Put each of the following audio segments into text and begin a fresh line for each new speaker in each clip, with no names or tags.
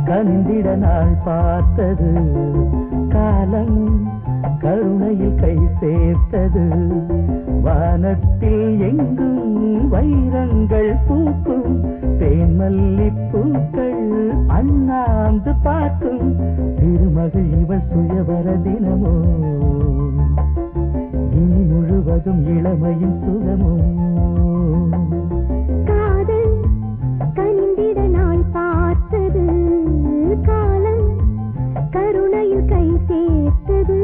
கனிந்திட நாள் பார்த்தது காலம் கருணையில் கை சேர்த்தது வானத்தில் எங்கும் வைரங்கள் பூக்கும் தேன்மல்லிப்பூக்கள் அண்ணாந்து பார்க்கும் திருமகள் இவள் சுயவர தினமோ இனி முழுவதும் இளமையின் சுகமோ
காதல் கனிந்திட நாள் பார்த்தது காலம் கருணையில் கை சேர்த்தது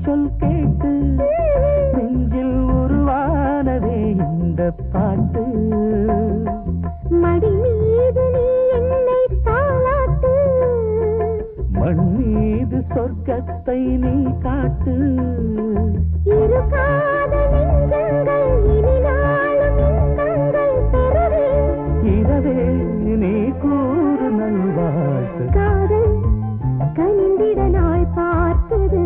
சொல் கேட்டு நெஞ்சில் உருவானதே இந்த பாட்டு மடி மீது நீ என்னை தாளாட்டு மண் மீது சொர்க்கத்தை நீ காட்டு இரு காதல் நெஞ்சங்கள் இனி நாளும் இன்பங்கள் பெறவே இரவே நீ கூறு நல்வாழ்த்து காதல் கனிந்திட நாள் பார்த்தது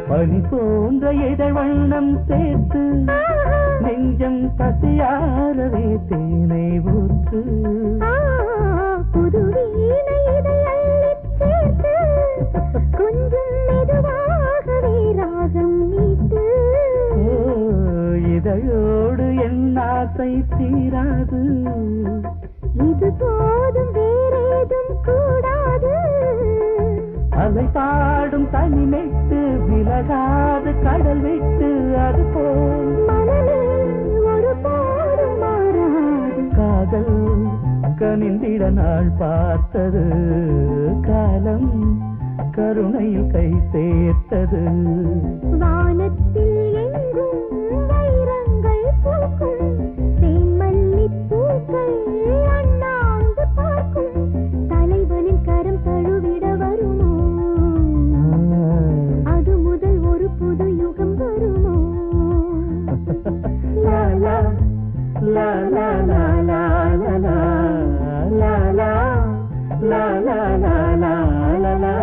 பனி போன்ற இதழ் வண்ணம் சேர்த்து நெஞ்சம் பசியாரவே தேனை ஊற்று புது வீணை இதை அள்ளிச் சேர்த்து கொஞ்சம் மெதுவாகவே ராகம் நீட்டு இதழோடு என் ஆசை தீராது இது போதும் வேறேதும் கூடாது அலை பாடும் தனிமைத்து விலகாது கடல் விட்டு அது போல் மனமே ஒரு போடும் மாறாது காதல் கனிந்திட நாள் பார்த்தது காலம் கருணையில் கை சேர்த்தது வானத்தில் எங்கும் வைரங்கள் பூக்கும் தேன்மல்லிப்பூக்கள் அண்ணாந்து பார்க்கும் தலைவனின் கரம் தழுவிட வருமோ அது முதல் ஒரு புது யுகம் வருமோ லா லா லா லா லா லா லா லா லா லா லா லா லா லா லா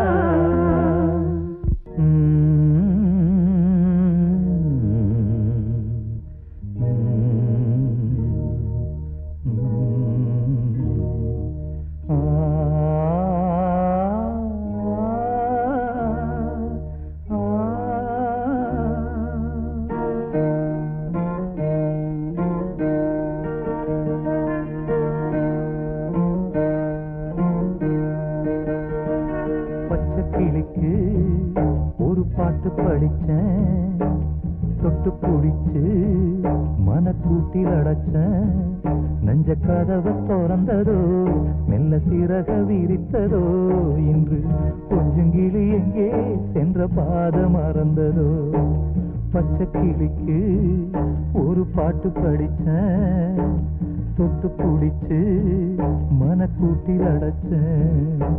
கிளிக்கு ஒரு பாட்டு படிச்சேன் தொட்டு பிடிச்சு மனக்கூட்டில் அடைச்சேன் நெஞ்ச கதவை திறந்ததோ மெல்ல சிறக விரித்ததோ இன்று கொஞ்சம் கிளி எங்கே சென்ற பாத மறந்ததோ பச்சை கிளிக்கு ஒரு பாட்டு படிச்சேன் தொட்டு பிடிச்சு மனக்கூட்டில் அடைச்சேன்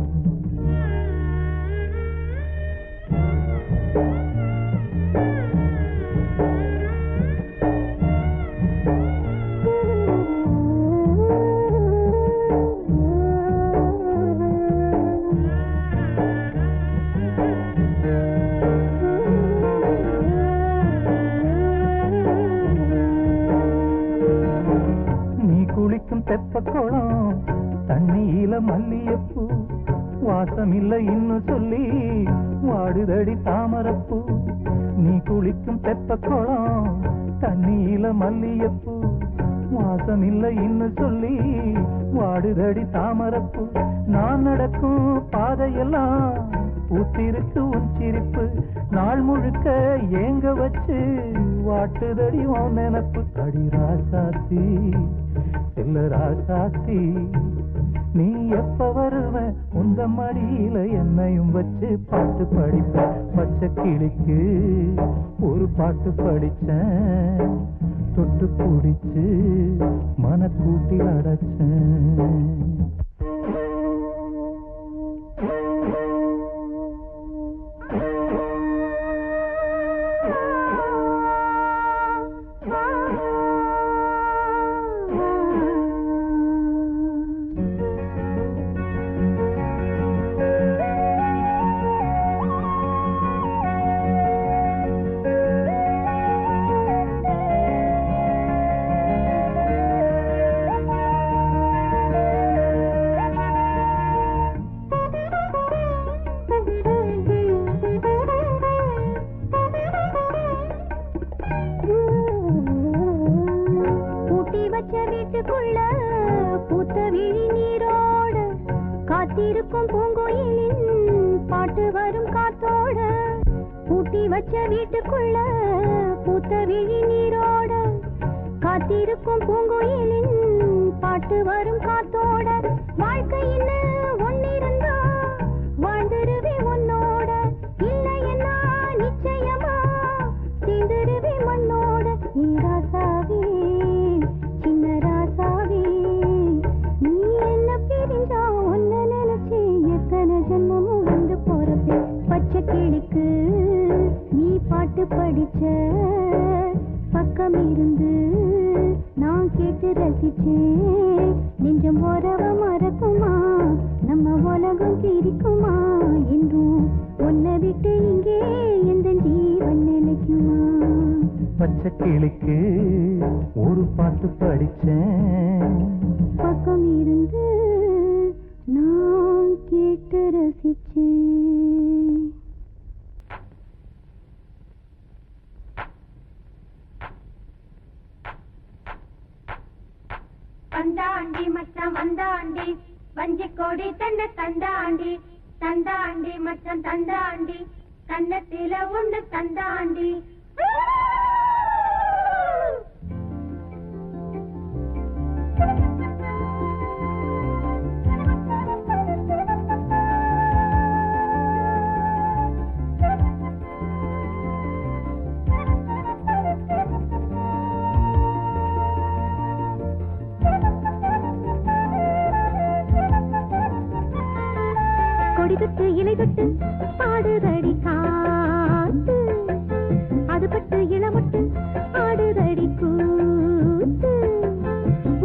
தெப்பக்குளம் தண்ணியில மல்லியப்பூ வாசமில்லை இன்னும் சொல்லி வாடுதடி தாமரப்பூ நீ குளி
குளிக்கும் தெப்ப குளம் தண்ணியில மல்லியப்பூ வாசம் இல்லை இன்னும் சொல்லி வாடுதடி தாமரப்பூ நான் நடக்கும் பாதையெல்லாம் பூத்திருக்கு உன் சிரிப்பு நாள் முழுக்க ஏங்க வச்சு வாட்டுதடி உன் நினப்பு அடி ராசாத்தி செல்ல ராசாத்தி நீ எப்ப வருவ உந்த மடியில என்னையும் வச்சு பாட்டு படிப்ப பச்சை கிளிக்கு ஒரு பாட்டு படிச்சேன் தொட்டு பிடிச்சு மனக்கூட்டி அடைச்சேன் பச்சை கிளிக்கு ஒரு பாட்டு படிச்சேன் பக்கம் இருந்து நான் கேட்டு ரசிச்சேன்
வந்தாண்டி மச்சான் வந்தாண்டி வஞ்சி கோடி தன்னை தந்தாண்டி தந்தாண்டி மச்சான் தந்தாண்டி கண்ணத்தில ஒண்ணு தந்தாண்டி கொடிகட்டு இலை தொட்டு பாடுதடி காத்து அது பட்டு இளமட்டு ஆடுதடி கூத்து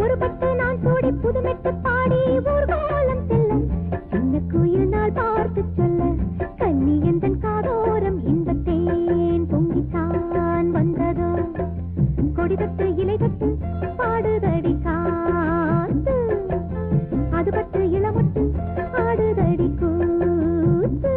ஒரு பட்டு நான் சூடி புதுமெட்டு பாடி ஊர்கோலம் செல்ல சின்ன குயில் நாள் பார்த்து சொல்ல கண்ணி எந்தன் காதோரம் இந்த தேன் பொங்கித்தான் வந்ததோ கொடிகட்டு இலை தொட்டு பாடுதடி காத்து அது பட்டு இளமட்டு ஆடுதடி கூத்து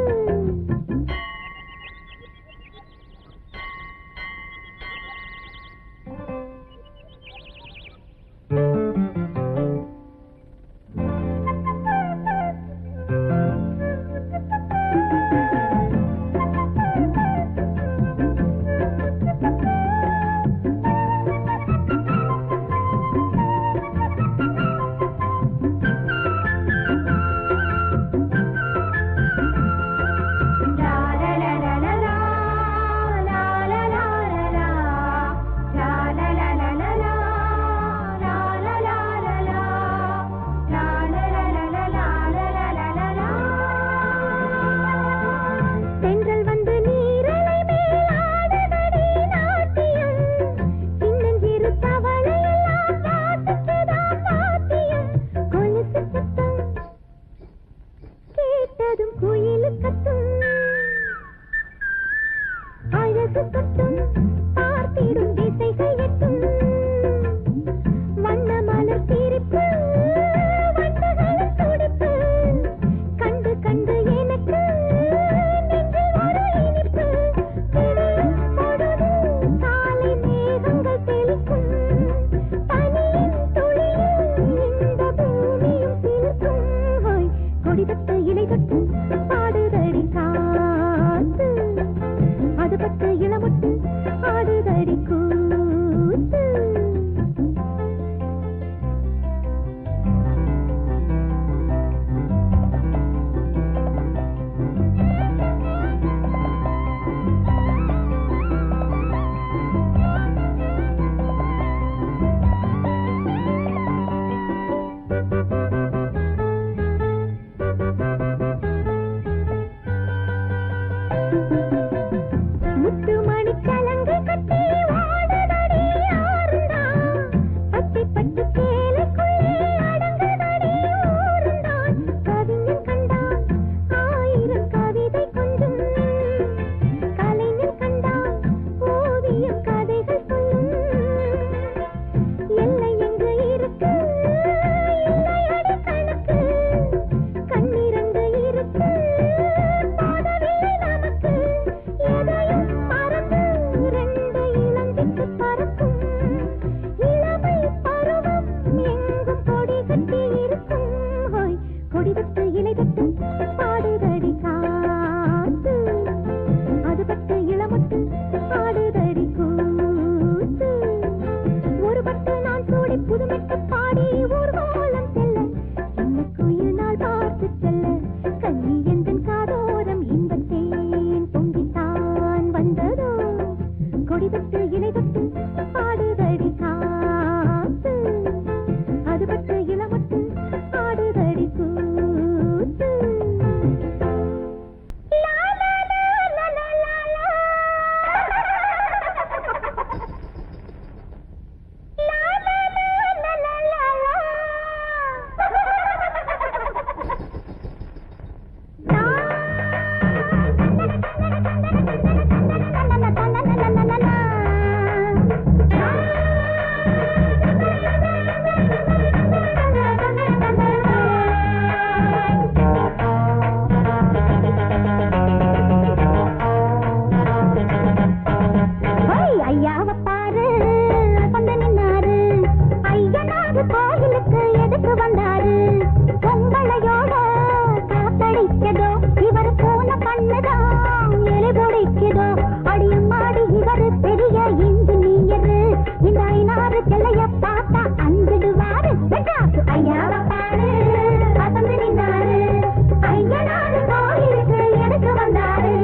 கண்டு எனக்கு நெஞ்சில் ஒரு இனிப்பு
கொடி தொட்டு இலை தொட்டு பாடுதடி காத்து அது பட்டு இளமட்டு பாடுதடி கூத்து கோயிலுக்கு எதுக்கு வந்தாரு பொங்கலையோட காத்தடிக்கதோ இவர் போன கண்ணுதான் எலி பிடிக்குதோ அடியம்மாடி இவர் பெரிய இன்ஜினியர் இந்த ஐநாறு கிளைய பார்த்தா அஞ்சிடுவாரு ஐயாவை பாரு அசந்து நின்னாரு ஐயனாரு கோயிலுக்கு எதுக்கு வந்தாரு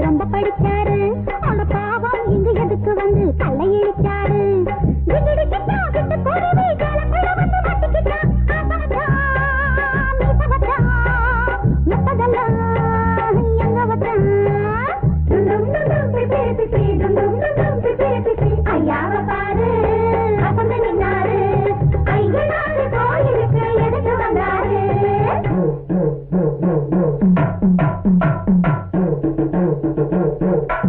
ரொம்ப படிச்சாரு அந்த பாவம் இங்க எதுக்கு வந்து கல்லை இழிச்சாரு ஐயாவை பாரு அசந்து நின்னாரு ஐயனாரு கோயிலுக்கு எதுக்கு வந்தாரு
Oh,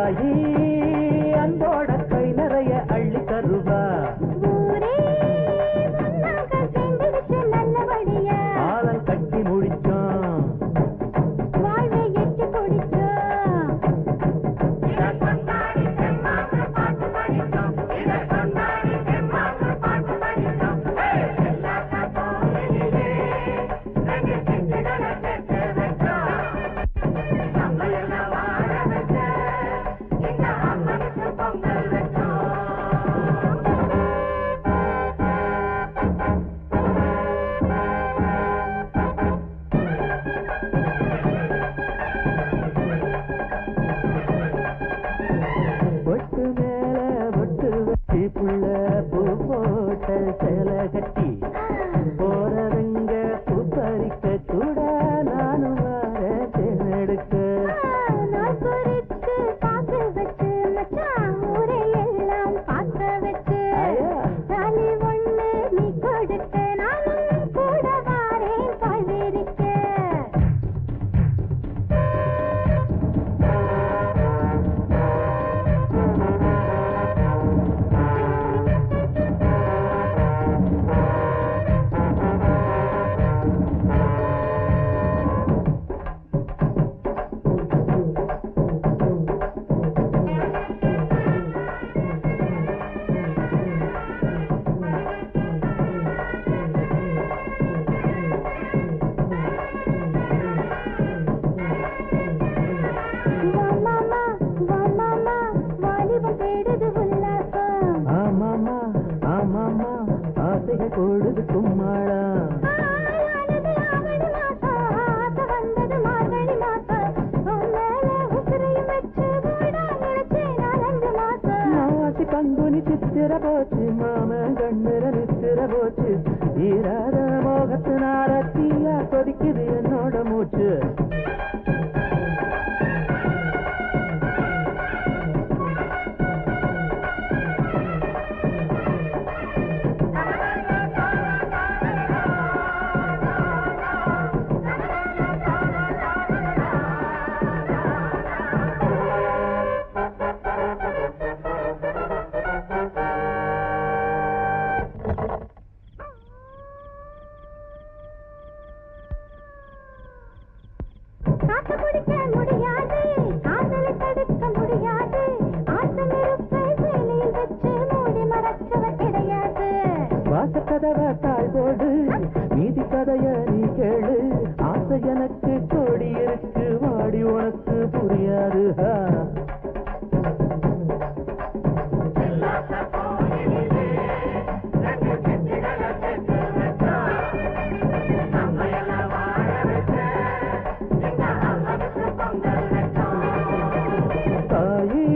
தாயி அன்போட கை நிறைய அள்ளி தருவா
ஊரே ஒன்னாக சேர்ந்துடுச்சு நல்லபடியா
காலம் கட்டி முடிச்சோம்
வாழ்வை எட்டி குடிச்சோம்
பொட்டு மேல பொட்டு வச்சு புள்ள பூ போட்ட சேலை கட்டி போறதுங்க பூ பறிக்க கூட நானும் வர தேர்ந்தெடுக்க
நாள் குறித்து பார்த்து வச்சு மச்சான் ஊரை எல்லாம் பார்க்க வச்சு தாலி ஒண்ணு நீ கொடுக்க நானும் கூட வாரேன் பல்வேறிக்க வாலிபம் தேடுது உல்லாசம்
ஆமாமா ஆமாமா ஆசைகள் போடுது கும்மாளா
ஆளானது ஆவணி மாசம் ஆசை வந்தது மார்கழி மாசம் உன்னால உசுரையும் வச்சு கூட நினைச்சேன் 4-5 மாசம்
மாசி பங்குனி சித்திர போச்சு மாமன் கண்ணுற நித்திர போச்சு ஈராத மோகத்தினார தீயா கொதிக்குது என்னோட மூச்சு
காத்து குடிக்க முடியாது காதலை தடுக்க முடியாது ஆசை நெருப்பை சேலையில் வச்சு மூடி மறைச்சவர் கிடையாது
வாசக்கதவ தாழ் போடு நீதி கதைய நீ கேளு ஆசை எனக்கு கோடி இருக்கு வாடி உனக்கு புரியாது தாயி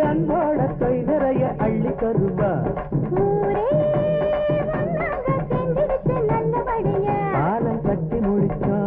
அன்போட கை நிறைய அள்ளி தருவா
ஊரே ஒன்னாக சேர்ந்துடுச்சு நல்லபடியா
காலம் கட்டி முடிச்சோம்